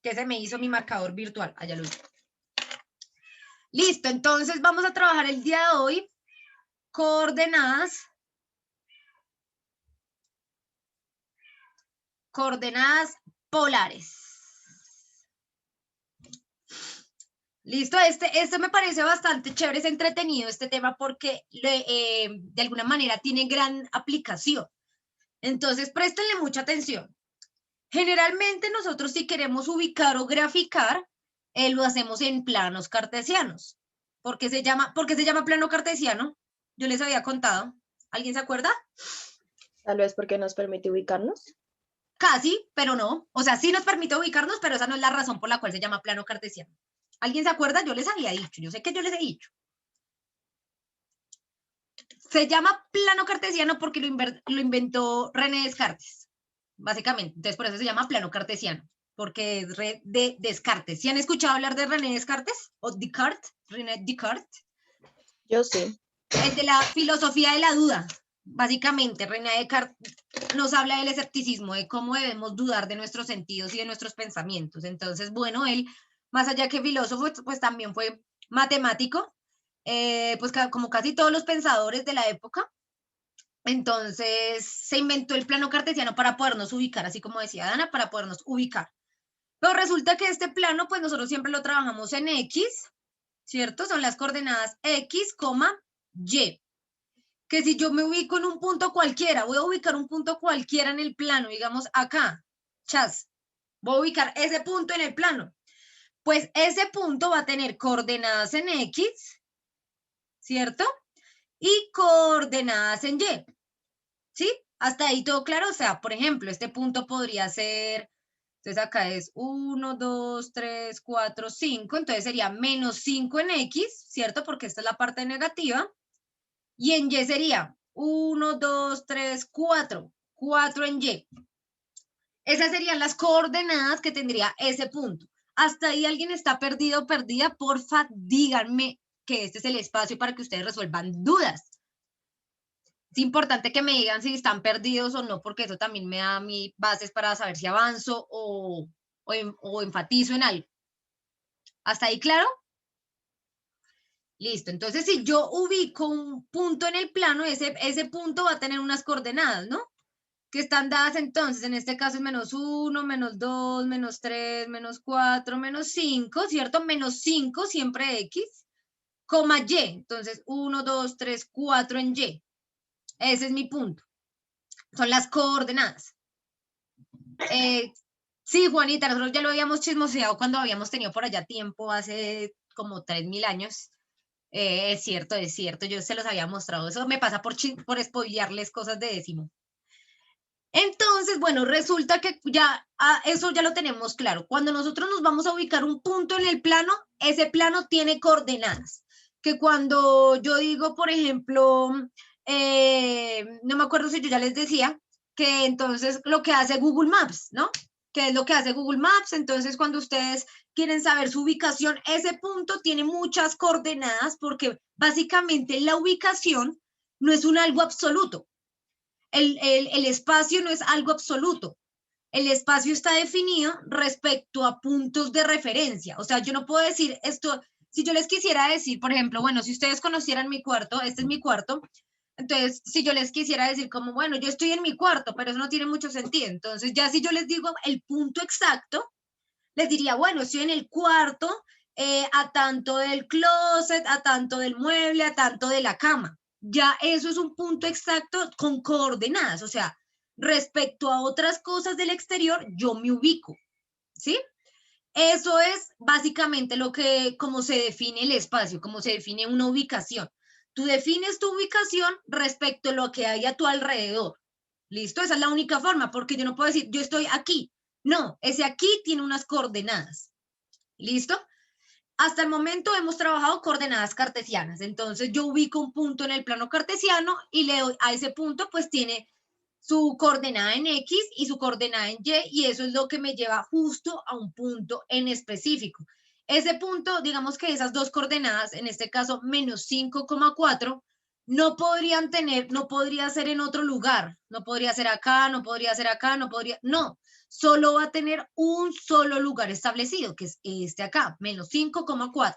que se me hizo mi marcador virtual. Allá lo vi. Listo, entonces vamos a trabajar el día de hoy coordenadas polares. Listo, este me parece bastante chévere, es entretenido este tema porque de alguna manera tiene gran aplicación. Entonces, préstenle mucha atención. Generalmente nosotros si queremos ubicar o graficar, lo hacemos en planos cartesianos. ¿Por qué se llama plano cartesiano? Yo les había contado. ¿Alguien se acuerda? Tal vez porque nos permite ubicarnos. Casi, pero no. O sea, sí nos permite ubicarnos, pero esa no es la razón por la cual se llama plano cartesiano. ¿Alguien se acuerda? Yo les había dicho, yo sé que yo les he dicho. Se llama plano cartesiano porque lo inventó René Descartes, básicamente. Entonces, por eso se llama plano cartesiano, porque es de Descartes. ¿Sí han escuchado hablar de René Descartes? ¿O Descartes? René Descartes. Yo sí. El de la filosofía de la duda. Básicamente, René Descartes nos habla del escepticismo, de cómo debemos dudar de nuestros sentidos y de nuestros pensamientos. Entonces, bueno, él, más allá que filósofo, pues también fue matemático, pues como casi todos los pensadores de la época. Entonces, se inventó el plano cartesiano para podernos ubicar, así como decía Dana, para podernos ubicar. Pero resulta que este plano, pues nosotros siempre lo trabajamos en X, ¿cierto? Son las coordenadas X, Y. Que si yo me ubico en un punto cualquiera, voy a ubicar un punto cualquiera en el plano, digamos acá, chas, voy a ubicar ese punto en el plano. Pues ese punto va a tener coordenadas en X, ¿cierto? Y coordenadas en Y, ¿sí? Hasta ahí todo claro. O sea, por ejemplo, este punto podría ser, entonces acá es 1, 2, 3, 4, 5, entonces sería menos 5 en X, ¿cierto? Porque esta es la parte negativa. Y en Y sería 1, 2, 3, 4. 4 en Y. Esas serían las coordenadas que tendría ese punto. Hasta ahí alguien está perdido o perdida, porfa, díganme que este es el espacio para que ustedes resuelvan dudas. Es importante que me digan si están perdidos o no, porque eso también me da a mí bases para saber si avanzo o enfatizo en algo. ¿Hasta ahí claro? Listo, entonces si yo ubico un punto en el plano, ese punto va a tener unas coordenadas, ¿no? Que están dadas entonces, en este caso es menos 1, menos 2, menos 3, menos 4, menos 5, ¿cierto? Menos 5 siempre X, coma Y, entonces 1, 2, 3, 4 en Y. Ese es mi punto. Son las coordenadas. Sí, Juanita, nosotros ya lo habíamos chismoseado cuando habíamos tenido por allá tiempo, hace como 3000 años. Es cierto, yo se los había mostrado. Eso me pasa por spoilearles cosas de décimo. Entonces, bueno, resulta que ya eso ya lo tenemos claro. Cuando nosotros nos vamos a ubicar un punto en el plano, ese plano tiene coordenadas. Que cuando yo digo, por ejemplo, no me acuerdo si yo ya les decía, que entonces lo que hace Google Maps, ¿no? ¿Qué es lo que hace Google Maps? Entonces, cuando ustedes quieren saber su ubicación, ese punto tiene muchas coordenadas porque básicamente la ubicación no es un algo absoluto. El espacio no es algo absoluto. El espacio está definido respecto a puntos de referencia. O sea, yo no puedo decir esto, si yo les quisiera decir, por ejemplo, bueno, si ustedes conocieran mi cuarto, este es mi cuarto, entonces, si yo les quisiera decir como, bueno, yo estoy en mi cuarto, pero eso no tiene mucho sentido. Entonces, ya si yo les digo el punto exacto, les diría, bueno, estoy en el cuarto, a tanto del closet, a tanto del mueble, a tanto de la cama. Ya eso es un punto exacto con coordenadas, o sea, respecto a otras cosas del exterior, yo me ubico, ¿sí? Eso es básicamente como se define el espacio, como se define una ubicación. Tú defines tu ubicación respecto a lo que hay a tu alrededor. ¿Listo? Esa es la única forma, porque yo no puedo decir, yo estoy aquí. No, ese aquí tiene unas coordenadas. ¿Listo? Hasta el momento hemos trabajado coordenadas cartesianas. Entonces yo ubico un punto en el plano cartesiano y le doy a ese punto, pues tiene su coordenada en X y su coordenada en Y, y eso es lo que me lleva justo a un punto en específico. Ese punto, digamos que esas dos coordenadas, en este caso menos 5,4, no podrían tener, no podría ser en otro lugar, no podría ser acá, no podría ser acá, no podría, no, solo va a tener un solo lugar establecido, que es este acá, menos 5,4.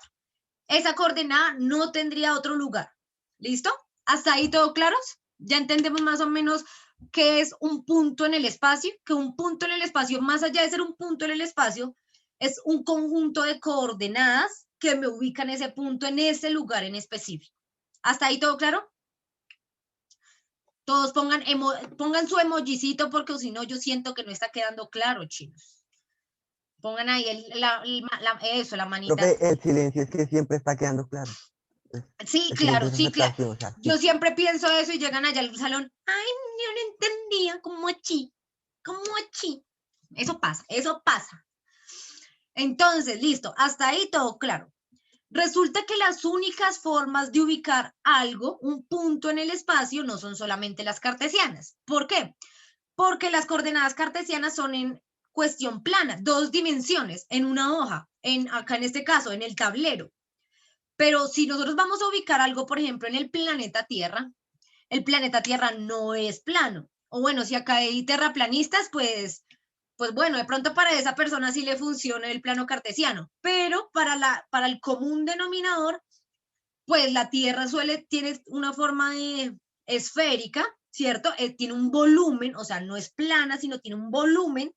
Esa coordenada no tendría otro lugar. ¿Listo? ¿Hasta ahí todo claros? Ya entendemos más o menos qué es un punto en el espacio, que un punto en el espacio, más allá de ser un punto en el espacio, es un conjunto de coordenadas que me ubican ese punto en ese lugar en específico. ¿Hasta ahí todo claro? Todos pongan su emojicito porque si no yo siento que no está quedando claro, chinos. Pongan ahí eso, la manita. Profe, el silencio es que siempre está quedando claro. Sí, El claro, silencio es sí, claro. aceptación, o sea, sí. Yo siempre pienso eso y llegan allá al salón. Ay, yo no entendía, como aquí, como aquí. Eso pasa, eso pasa. Entonces, listo, hasta ahí todo claro. Resulta que las únicas formas de ubicar algo, un punto en el espacio, no son solamente las cartesianas. ¿Por qué? Porque las coordenadas cartesianas son en cuestión plana, 2 dimensiones, en una hoja, acá en este caso, en el tablero. Pero si nosotros vamos a ubicar algo, por ejemplo, en el planeta Tierra no es plano. O bueno, si acá hay terraplanistas, pues bueno, de pronto para esa persona sí le funciona el plano cartesiano, pero para el común denominador, pues la Tierra tiene una forma esférica, ¿cierto? Tiene un volumen, o sea, no es plana, sino tiene un volumen.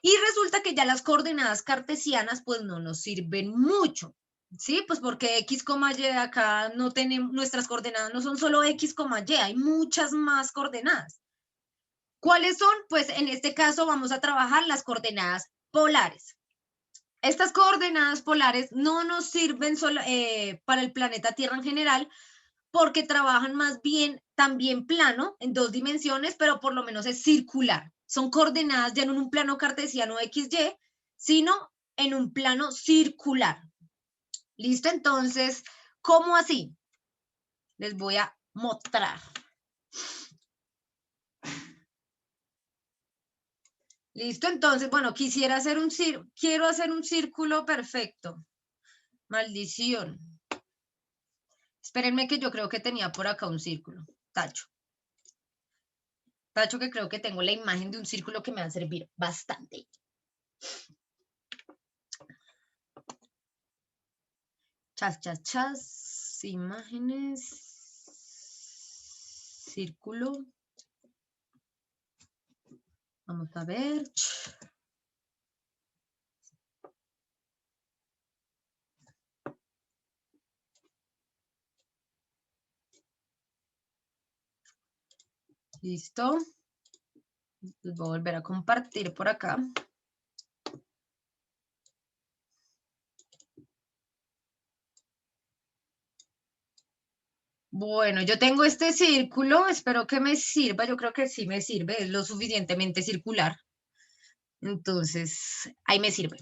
Y resulta que ya las coordenadas cartesianas, pues no nos sirven mucho. Sí, pues porque X, Y acá no tenemos, nuestras coordenadas no son solo X, Y, hay muchas más coordenadas. ¿Cuáles son? Pues en este caso vamos a trabajar las coordenadas polares. Estas coordenadas polares no nos sirven solo, para el planeta Tierra en general, porque trabajan más bien también plano, en 2 dimensiones, pero por lo menos es circular. Son coordenadas ya no en un plano cartesiano XY, sino en un plano circular. ¿Listo? Entonces, ¿cómo así? Les voy a mostrar. ¿Listo? Entonces, bueno, quiero hacer un círculo perfecto. Maldición. Espérenme que yo creo que tenía por acá un círculo. Tacho. Tacho, que creo que tengo la imagen de un círculo que me va a servir bastante. Chas, chas, chas. Imágenes. Círculo. Vamos a ver. Listo. Les voy a volver a compartir por acá. Bueno, yo tengo este círculo, espero que me sirva, yo creo que sí me sirve, es lo suficientemente circular. Entonces, ahí me sirve.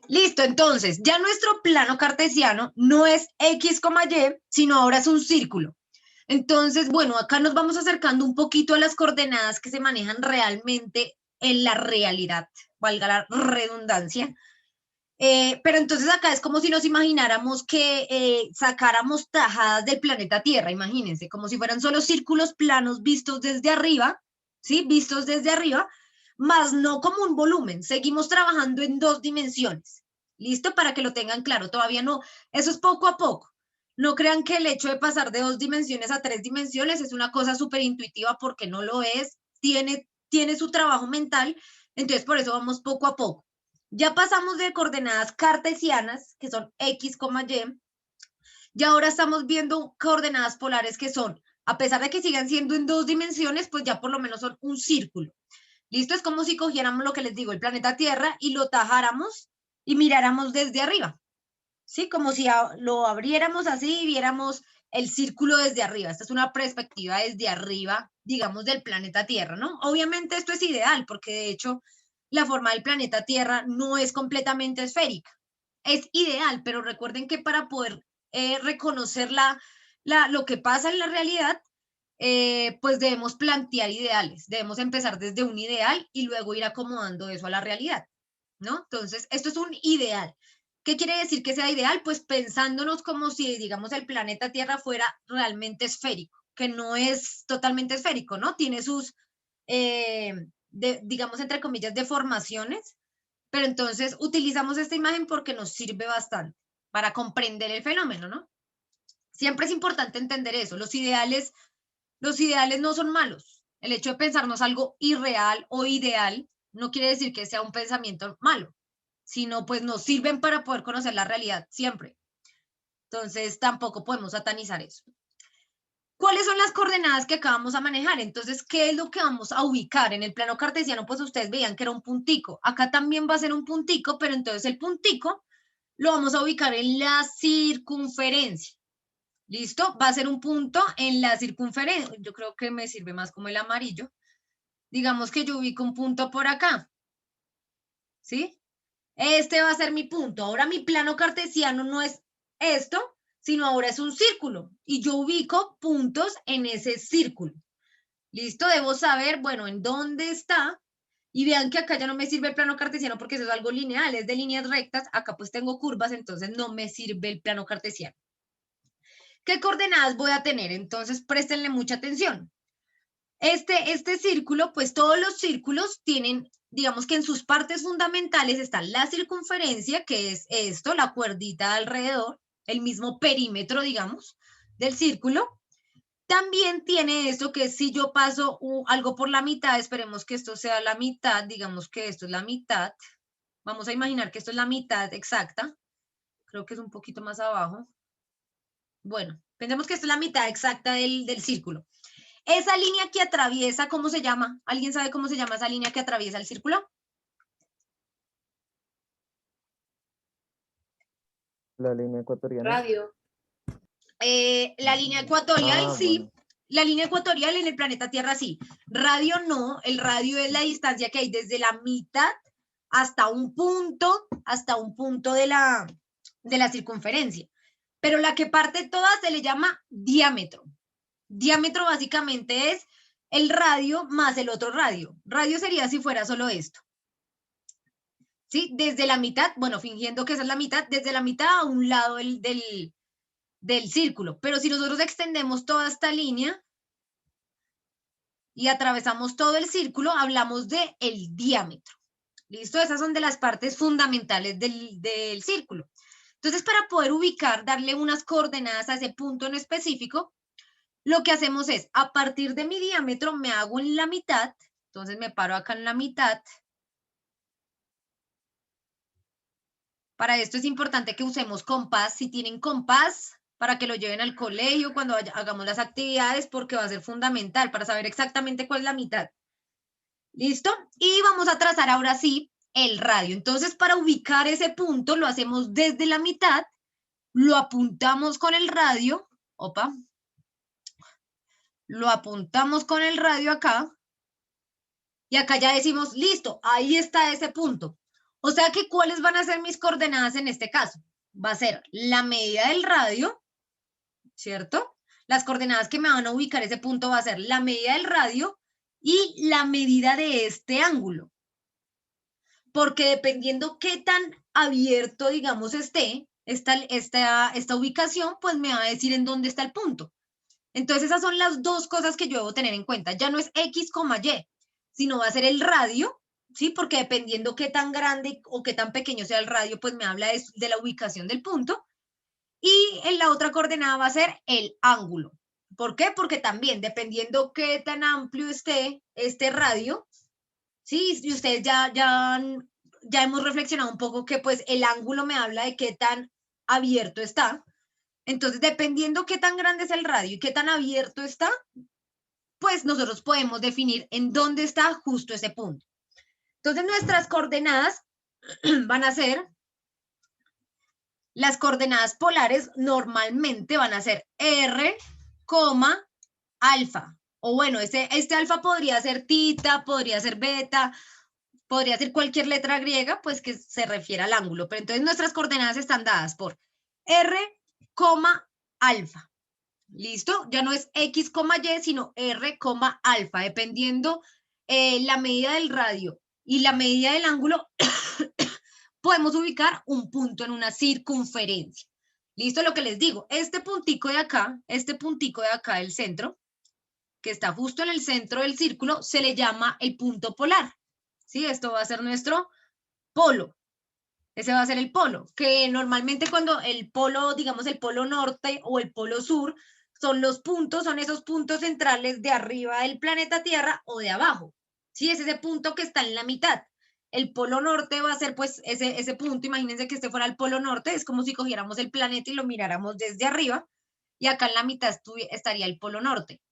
Listo, entonces, ya nuestro plano cartesiano no es X, Y, sino ahora es un círculo. Entonces, bueno, acá nos vamos acercando un poquito a las coordenadas que se manejan realmente en la realidad, valga la redundancia. Pero entonces acá es como si nos imagináramos que sacáramos tajadas del planeta Tierra, imagínense, como si fueran solo círculos planos vistos desde arriba, ¿sí? Vistos desde arriba, más no como un volumen. Seguimos trabajando en 2 dimensiones. ¿Listo? Para que lo tengan claro. Todavía no, eso es poco a poco. No crean que el hecho de pasar de 2 dimensiones a 3 dimensiones es una cosa súper intuitiva, porque no lo es. Tiene su trabajo mental, entonces por eso vamos poco a poco. Ya pasamos de coordenadas cartesianas, que son X, Y, y ahora estamos viendo coordenadas polares que son, a pesar de que sigan siendo en 2 dimensiones, pues ya por lo menos son un círculo. ¿Listo? Es como si cogiéramos lo que les digo, el planeta Tierra, y lo tajáramos y miráramos desde arriba. ¿Sí? Como si lo abriéramos así y viéramos el círculo desde arriba. Esta es una perspectiva desde arriba, digamos, del planeta Tierra, ¿no? Obviamente esto es ideal, porque de hecho la forma del planeta Tierra no es completamente esférica. Es ideal, pero recuerden que para poder reconocer lo que pasa en la realidad, pues debemos plantear ideales, debemos empezar desde un ideal y luego ir acomodando eso a la realidad, ¿no? Entonces, esto es un ideal. ¿Qué quiere decir que sea ideal? Pues pensándonos como si, digamos, el planeta Tierra fuera realmente esférico, que no es totalmente esférico, ¿no? Tiene sus, digamos, entre comillas, deformaciones, pero entonces utilizamos esta imagen porque nos sirve bastante para comprender el fenómeno, ¿no? Siempre es importante entender eso. Los ideales no son malos. El hecho de pensarnos algo irreal o ideal no quiere decir que sea un pensamiento malo, sino pues nos sirven para poder conocer la realidad siempre. Entonces tampoco podemos satanizar eso. ¿Cuáles son las coordenadas que acá vamos a manejar? Entonces, ¿qué es lo que vamos a ubicar? En el plano cartesiano, pues ustedes veían que era un puntico. Acá también va a ser un puntico, pero entonces el puntico lo vamos a ubicar en la circunferencia. ¿Listo? Va a ser un punto en la circunferencia. Yo creo que me sirve más como el amarillo. Digamos que yo ubico un punto por acá. ¿Sí? Este va a ser mi punto. Ahora mi plano cartesiano no es esto, sino ahora es un círculo. Y yo ubico puntos en ese círculo. ¿Listo? Debo saber, bueno, en dónde está. Y vean que acá ya no me sirve el plano cartesiano porque eso es algo lineal, es de líneas rectas. Acá pues tengo curvas, entonces no me sirve el plano cartesiano. ¿Qué coordenadas voy a tener? Entonces préstenle mucha atención. Este círculo, pues todos los círculos tienen, digamos que en sus partes fundamentales está la circunferencia, que es esto, la cuerdita alrededor, el mismo perímetro, digamos, del círculo. También tiene esto que si yo paso algo por la mitad, esperemos que esto sea la mitad, digamos que esto es la mitad. Vamos a imaginar que esto es la mitad exacta. Creo que es un poquito más abajo. Bueno, pensemos que esto es la mitad exacta del círculo. Esa línea que atraviesa, ¿cómo se llama? ¿Alguien sabe cómo se llama esa línea que atraviesa el círculo? La línea ecuatoriana. Radio. La línea ecuatorial, sí. Bueno. La línea ecuatorial en el planeta Tierra, sí. Radio no. El radio es la distancia que hay desde la mitad hasta un punto de la circunferencia. Pero la que parte toda se le llama diámetro. Diámetro básicamente es el radio más el otro radio. Radio sería si fuera solo esto. ¿Sí? Desde la mitad, bueno, fingiendo que esa es la mitad, desde la mitad a un lado del círculo. Pero si nosotros extendemos toda esta línea y atravesamos todo el círculo, hablamos de el diámetro. ¿Listo? Esas son de las partes fundamentales del círculo. Entonces, para poder ubicar, darle unas coordenadas a ese punto en específico, lo que hacemos es, a partir de mi diámetro, me hago en la mitad, entonces me paro acá en la mitad. Para esto es importante que usemos compás, si tienen compás, para que lo lleven al colegio cuando hagamos las actividades, porque va a ser fundamental para saber exactamente cuál es la mitad. ¿Listo? Y vamos a trazar ahora sí el radio. Entonces, para ubicar ese punto, lo hacemos desde la mitad, lo apuntamos con el radio, lo apuntamos con el radio acá, y acá ya decimos, listo, ahí está ese punto. O sea que, ¿cuáles van a ser mis coordenadas en este caso? Va a ser la medida del radio, ¿cierto? Las coordenadas que me van a ubicar ese punto va a ser la medida del radio y la medida de este ángulo. Porque dependiendo qué tan abierto, digamos, esté esta ubicación, pues me va a decir en dónde está el punto. Entonces, esas son las dos cosas que yo debo tener en cuenta. Ya no es X, Y, sino va a ser el radio, ¿sí? Porque dependiendo qué tan grande o qué tan pequeño sea el radio, pues me habla de la ubicación del punto. Y en la otra coordenada va a ser el ángulo. ¿Por qué? Porque también, dependiendo qué tan amplio esté este radio, ¿sí? Y ustedes ya hemos reflexionado un poco que pues el ángulo me habla de qué tan abierto está. Entonces, dependiendo qué tan grande es el radio y qué tan abierto está, pues nosotros podemos definir en dónde está justo ese punto. Entonces, nuestras coordenadas van a ser, las coordenadas polares normalmente van a ser R, alfa. O bueno, este alfa podría ser tita, podría ser beta, podría ser cualquier letra griega, pues que se refiera al ángulo. Pero entonces nuestras coordenadas están dadas por R, alfa. ¿Listo? Ya no es X, Y, sino R, alfa, dependiendo la medida del radio y la medida del ángulo, podemos ubicar un punto en una circunferencia. ¿Listo? Lo que les digo, este puntico de acá del centro, que está justo en el centro del círculo, se le llama el punto polar. ¿Sí? Esto va a ser nuestro polo. Ese va a ser el polo, que normalmente cuando el polo, digamos el polo norte o el polo sur, son esos puntos centrales de arriba del planeta Tierra o de abajo. ¿Sí? Es ese punto que está en la mitad. El polo norte va a ser pues ese punto, imagínense que este fuera el polo norte, es como si cogiéramos el planeta y lo miráramos desde arriba, y acá en la mitad estaría el polo norte.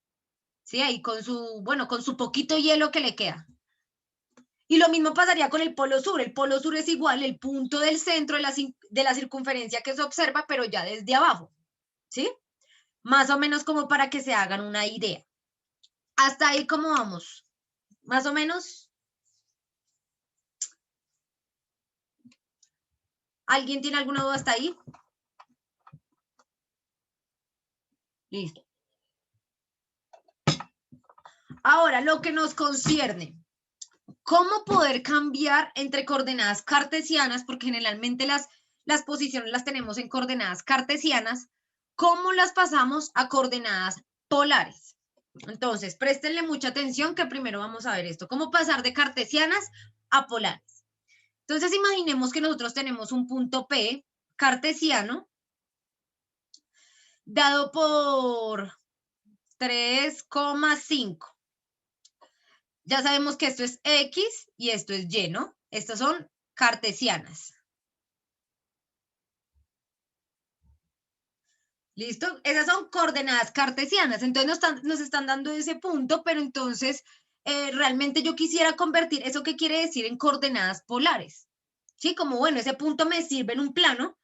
¿Sí? Ahí con su poquito hielo que le queda. Y lo mismo pasaría con el polo sur. El polo sur es igual, el punto del centro de la circunferencia que se observa, pero ya desde abajo. ¿Sí? Más o menos como para que se hagan una idea. Hasta ahí, ¿cómo vamos? Más o menos. ¿Alguien tiene alguna duda hasta ahí? Listo. Ahora, lo que nos concierne. ¿Cómo poder cambiar entre coordenadas cartesianas? Porque generalmente las posiciones las tenemos en coordenadas cartesianas. ¿Cómo las pasamos a coordenadas polares? Entonces, préstenle mucha atención que primero vamos a ver esto. ¿Cómo pasar de cartesianas a polares? Entonces, imaginemos que nosotros tenemos un punto P cartesiano dado por 3,5. Ya sabemos que esto es X y esto es Y, ¿no? Estas son cartesianas. ¿Listo? Esas son coordenadas cartesianas. Entonces nos están dando ese punto, pero entonces realmente yo quisiera convertir eso que quiere decir en coordenadas polares. ¿Sí? Como, bueno, ese punto me sirve en un plano,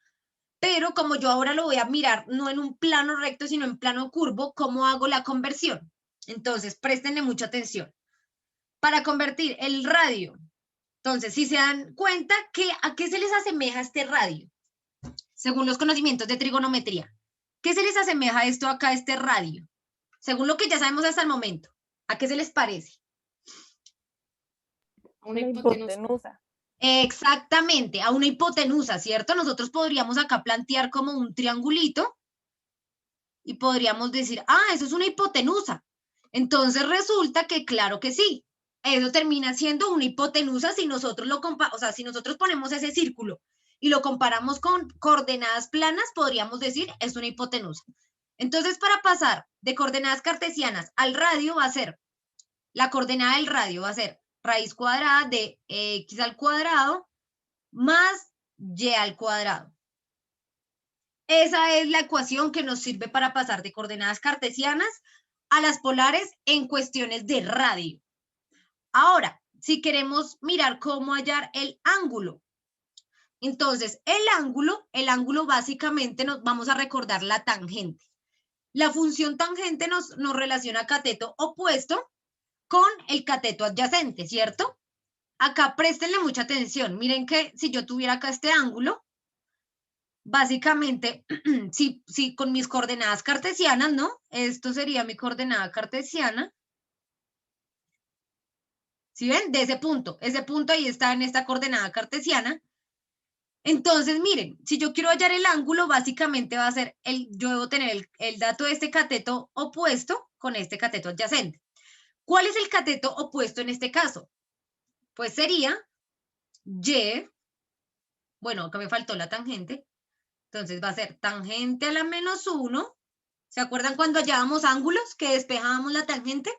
pero como yo ahora lo voy a mirar no en un plano recto, sino en plano curvo, ¿cómo hago la conversión? Entonces, préstenle mucha atención. Para convertir el radio, entonces, si se dan cuenta, ¿a qué se les asemeja este radio? Según los conocimientos de trigonometría. ¿Qué se les asemeja esto acá, este radio? Según lo que ya sabemos hasta el momento. ¿A qué se les parece? Una hipotenusa. Exactamente, a una hipotenusa, ¿cierto? Nosotros podríamos acá plantear como un triangulito y podríamos decir, eso es una hipotenusa. Entonces resulta que claro que sí, eso termina siendo una hipotenusa si nosotros si nosotros ponemos ese círculo y lo comparamos con coordenadas planas, podríamos decir es una hipotenusa. Entonces, para pasar de coordenadas cartesianas al radio va a ser, la coordenada del radio va a ser raíz cuadrada de x al cuadrado más y al cuadrado. Esa es la ecuación que nos sirve para pasar de coordenadas cartesianas a las polares en cuestiones de radio. Ahora, si queremos mirar cómo hallar el ángulo, entonces el ángulo básicamente nos vamos a recordar la tangente. La función tangente nos relaciona cateto opuesto con el cateto adyacente, ¿cierto? Acá préstenle mucha atención. Miren que si yo tuviera acá este ángulo, básicamente, si con mis coordenadas cartesianas, ¿no? Esto sería mi coordenada cartesiana. ¿Sí ven? De ese punto ahí está en esta coordenada cartesiana. Entonces, miren, si yo quiero hallar el ángulo, básicamente va a ser, yo debo tener el dato de este cateto opuesto con este cateto adyacente. ¿Cuál es el cateto opuesto en este caso? Pues sería Y, bueno, acá me faltó la tangente, entonces va a ser tangente a la menos 1. ¿Se acuerdan cuando hallábamos ángulos que despejábamos la tangente?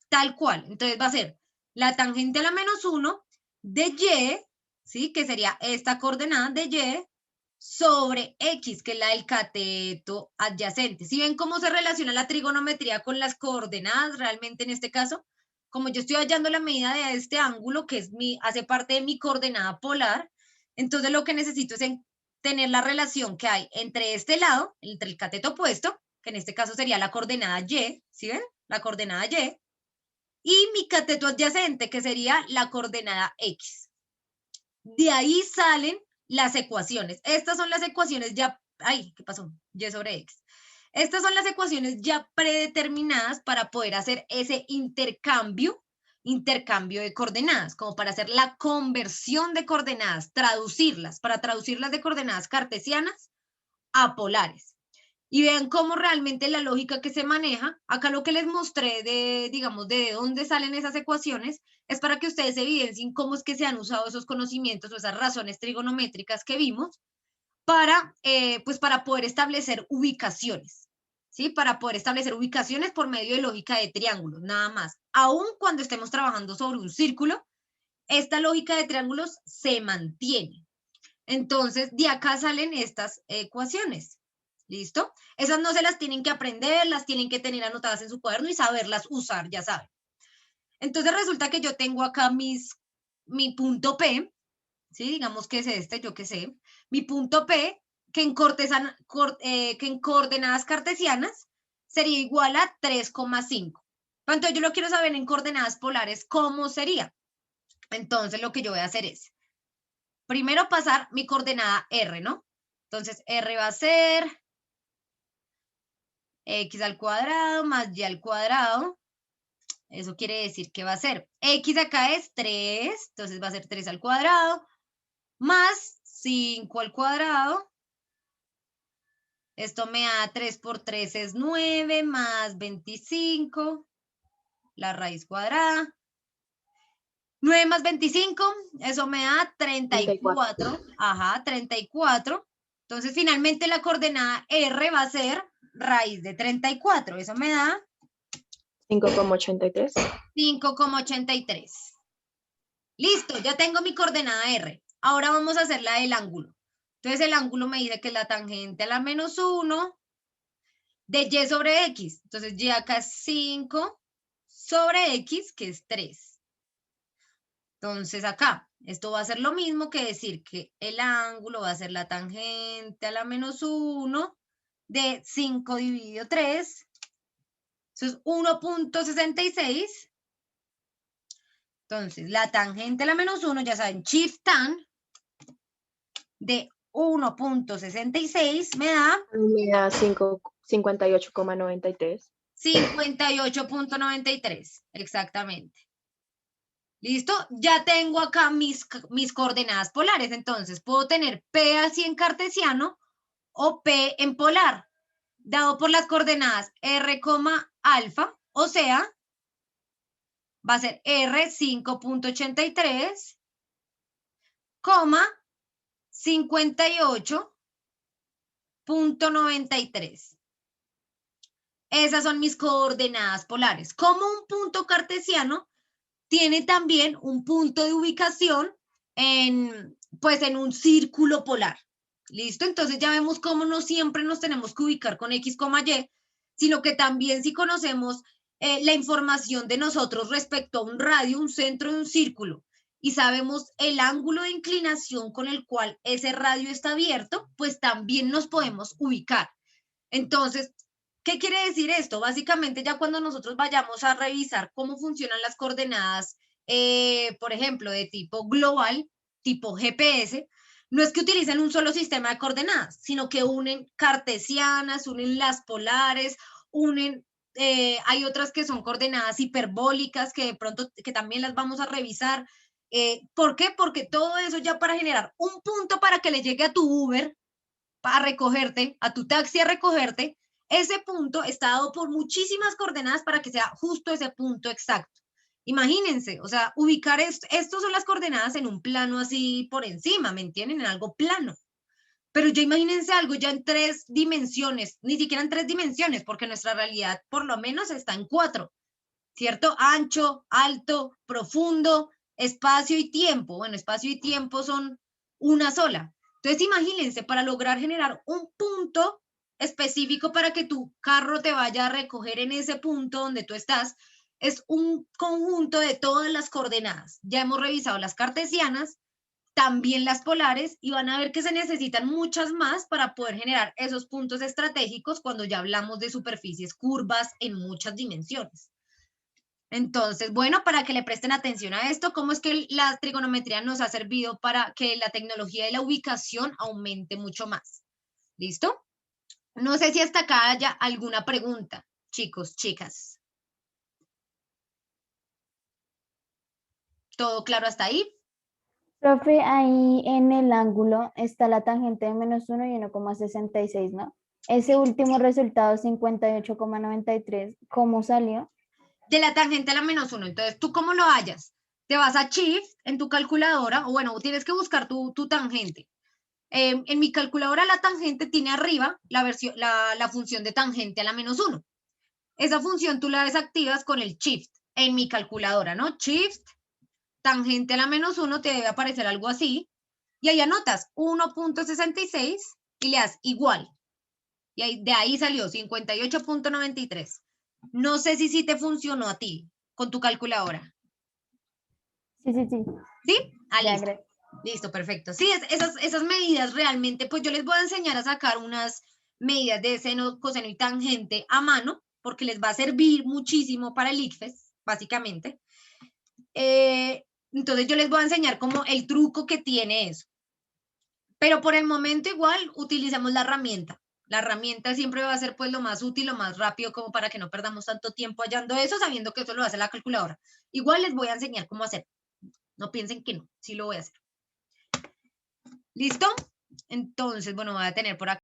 Tal cual, entonces va a ser la tangente a la menos 1 de Y, ¿sí? Que sería esta coordenada de Y sobre X, que es la del cateto adyacente. ¿Sí ven cómo se relaciona la trigonometría con las coordenadas realmente en este caso? Como yo estoy hallando la medida de este ángulo, que hace parte de mi coordenada polar, entonces lo que necesito es tener la relación que hay entre este lado, entre el cateto opuesto, que en este caso sería la coordenada Y, ¿sí ven? La coordenada y mi cateto adyacente, que sería la coordenada X. De ahí salen las ecuaciones. Estas son las ecuaciones ya, ¿qué pasó? Y sobre X. Estas son las ecuaciones ya predeterminadas para poder hacer ese intercambio intercambio de coordenadas, como para hacer la conversión de coordenadas, traducirlas, para traducirlas de coordenadas cartesianas a polares. Y vean cómo realmente la lógica que se maneja, acá lo que les mostré de, digamos, de dónde salen esas ecuaciones, es para que ustedes evidencien cómo es que se han usado esos conocimientos o esas razones trigonométricas que vimos para, pues para poder establecer ubicaciones, ¿sí? Para poder establecer ubicaciones por medio de lógica de triángulos, nada más. Aún cuando estemos trabajando sobre un círculo, esta lógica de triángulos se mantiene. Entonces, de acá salen estas ecuaciones. ¿Listo? Esas no se las tienen que aprender, las tienen que tener anotadas en su cuaderno y saberlas usar, ya saben. Entonces resulta que yo tengo acá mi punto P, ¿sí? Digamos que es este, yo qué sé. Mi punto P, que en coordenadas cartesianas sería igual a 3,5. Entonces yo lo quiero saber en coordenadas polares, ¿cómo sería? Entonces lo que yo voy a hacer es, primero pasar mi coordenada R, ¿no? Entonces R va a ser x al cuadrado más y al cuadrado. Eso quiere decir que va a ser x acá es 3, entonces va a ser 3 al cuadrado, más 5 al cuadrado. Esto me da 3 por 3 es 9, más 25, la raíz cuadrada. 9 más 25, eso me da 34. Ajá, 34. Entonces, finalmente la coordenada R va a ser raíz de 34. Eso me da 5,83. 5,83. Listo, ya tengo mi coordenada R. Ahora vamos a hacer la del ángulo. Entonces, el ángulo me dice que es la tangente a la menos 1 de y sobre x. Entonces, y acá es 5 sobre x, que es 3. Entonces, acá, esto va a ser lo mismo que decir que el ángulo va a ser la tangente a la menos 1 de 5 dividido 3. Eso es 1,66. Entonces, la tangente a la menos 1, ya saben, shift tan de 1,66 me da Me da 58,93. 58,93, exactamente. ¿Listo? Ya tengo acá mis coordenadas polares, entonces puedo tener P así en cartesiano o P en polar, dado por las coordenadas R, alfa, o sea, va a ser R 5,83, 58,93. Esas son mis coordenadas polares. Como un punto cartesiano tiene también un punto de ubicación pues en un círculo polar. ¿Listo? Entonces ya vemos cómo no siempre nos tenemos que ubicar con X, Y, sino que también si conocemos la información de nosotros respecto a un radio, un centro de un círculo, y sabemos el ángulo de inclinación con el cual ese radio está abierto, pues también nos podemos ubicar. Entonces, ¿qué quiere decir esto? Básicamente ya cuando nosotros vayamos a revisar cómo funcionan las coordenadas, por ejemplo, de tipo global, tipo GPS, no es que utilicen un solo sistema de coordenadas, sino que unen cartesianas, unen las polares, unen, hay otras que son coordenadas hiperbólicas que de pronto, que también las vamos a revisar. ¿Por qué? Porque todo eso ya para generar un punto para que le llegue a tu Uber, a recogerte, a tu taxi a recogerte, ese punto está dado por muchísimas coordenadas para que sea justo ese punto exacto. Imagínense, o sea, ubicar estos son las coordenadas en un plano así por encima, ¿me entienden? En algo plano. Pero ya imagínense algo ya en 3 dimensiones, ni siquiera en 3 dimensiones, porque nuestra realidad por lo menos está en 4, ¿cierto? Ancho, alto, profundo, espacio y tiempo. Bueno, espacio y tiempo son una sola. Entonces, imagínense, para lograr generar un punto específico para que tu carro te vaya a recoger en ese punto donde tú estás, es un conjunto de todas las coordenadas. Ya hemos revisado las cartesianas, también las polares, y van a ver que se necesitan muchas más para poder generar esos puntos estratégicos cuando ya hablamos de superficies curvas en muchas dimensiones. Entonces, bueno, para que le presten atención a esto, cómo es que la trigonometría nos ha servido para que la tecnología de la ubicación aumente mucho más. ¿Listo? No sé si hasta acá haya alguna pregunta, chicos, chicas. ¿Todo claro hasta ahí? Profe, ahí en el ángulo está la tangente de -1 y 1,66, ¿no? Ese último resultado, 58,93, ¿cómo salió? De la tangente a la -1. Entonces, ¿tú cómo lo hallas? Te vas a Shift en tu calculadora, o bueno, tienes que buscar tu tangente. En mi calculadora la tangente tiene arriba la función de tangente a la -1. Esa función tú la desactivas con el Shift en mi calculadora, ¿no? Shift, tangente a la -1, te debe aparecer algo así, y ahí anotas 1.66 y le das igual. Y ahí, de ahí salió 58.93. No sé si sí te funcionó a ti con tu calculadora. Sí. ¿Sí? Ah, Ya, listo. gracias. Listo, perfecto. Sí, esas medidas realmente, pues yo les voy a enseñar a sacar unas medidas de seno, coseno y tangente a mano, porque les va a servir muchísimo para el ICFES, básicamente. Entonces yo les voy a enseñar como el truco que tiene eso. Pero por el momento igual utilicemos la herramienta. La herramienta siempre va a ser pues lo más útil, lo más rápido, como para que no perdamos tanto tiempo hallando eso, sabiendo que eso lo hace la calculadora. Igual les voy a enseñar cómo hacer. No piensen que no, sí lo voy a hacer. ¿Listo? Entonces, bueno, voy a tener por acá